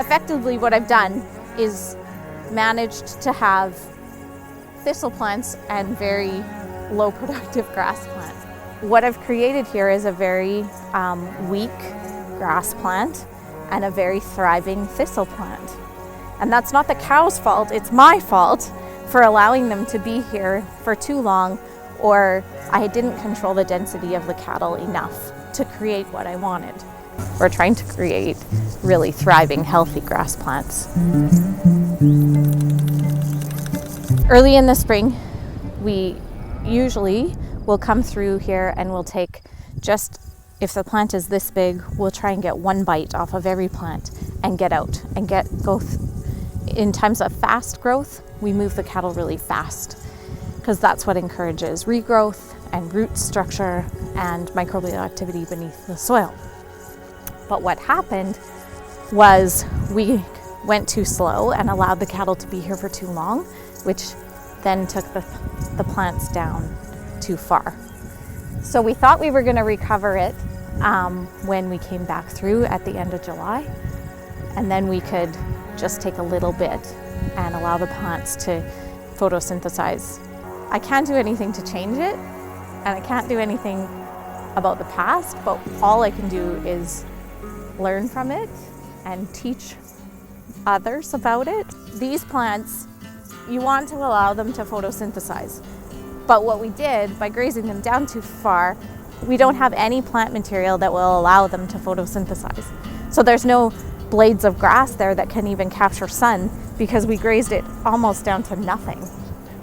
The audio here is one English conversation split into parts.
effectively what I've done is managed to have thistle plants and very low productive grass plants. What I've created here is a very weak grass plant and a very thriving thistle plant. And that's not the cow's fault, it's my fault for allowing them to be here for too long, or I didn't control the density of the cattle enough to create what I wanted. We're trying to create really thriving, healthy grass plants. Early in the spring, we usually will come through here and we'll take just, if the plant is this big, we'll try and get one bite off of every plant and get out and in times of fast growth, we move the cattle really fast because that's what encourages regrowth and root structure and microbial activity beneath the soil. But what happened was we went too slow and allowed the cattle to be here for too long, which then took the plants down too far. So we thought we were going to recover it when we came back through at the end of July, and then we could just take a little bit and allow the plants to photosynthesize. I can't do anything to change it, and I can't do anything about the past, but all I can do is learn from it and teach others about it. These plants, you want to allow them to photosynthesize. But what we did, by grazing them down too far, we don't have any plant material that will allow them to photosynthesize. So there's no blades of grass there that can even capture sun because we grazed it almost down to nothing.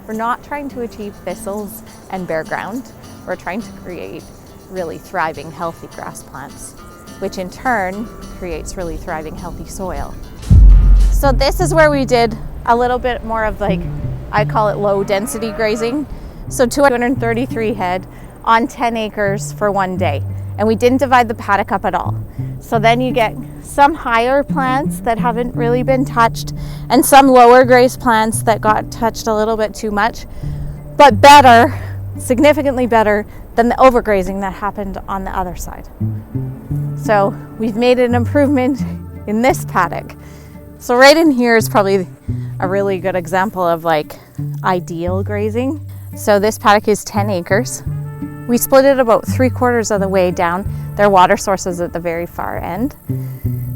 We're not trying to achieve thistles and bare ground. We're trying to create really thriving, healthy grass plants, which in turn creates really thriving, healthy soil. So this is where we did a little bit more of I call it low density grazing. So 233 head on 10 acres for one day. And we didn't divide the paddock up at all. So then you get some higher plants that haven't really been touched and some lower graze plants that got touched a little bit too much, but better, significantly better than the overgrazing that happened on the other side. So we've made an improvement in this paddock. So right in here is probably a really good example of ideal grazing. So this paddock is 10 acres. We split it about 3/4 of the way down. There are water sources at the very far end.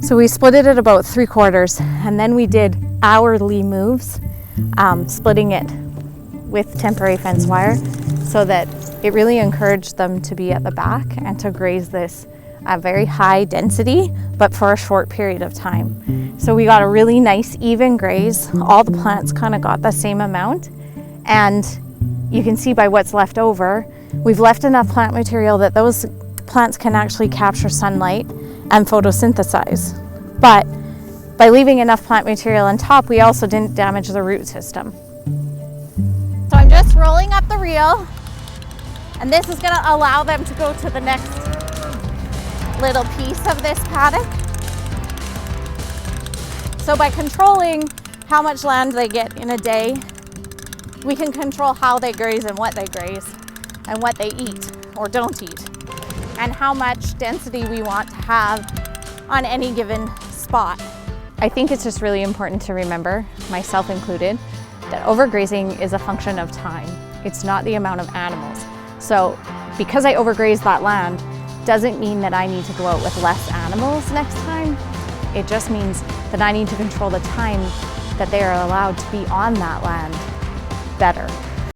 So we split it at about 3/4, and then we did hourly moves, splitting it with temporary fence wire so that it really encouraged them to be at the back and to graze this at very high density, but for a short period of time. So we got a really nice even graze. All the plants kind of got the same amount, and you can see by what's left over, we've left enough plant material that those plants can actually capture sunlight and photosynthesize. But by leaving enough plant material on top, we also didn't damage the root system. So I'm just rolling up the reel, and this is going to allow them to go to the next little piece of this paddock. So by controlling how much land they get in a day, we can control how they graze and what they graze and what they eat or don't eat, and how much density we want to have on any given spot. I think it's just really important to remember, myself included, that overgrazing is a function of time. It's not the amount of animals. So because I overgraze that land doesn't mean that I need to go out with less animals next time. It just means that I need to control the time that they are allowed to be on that land better.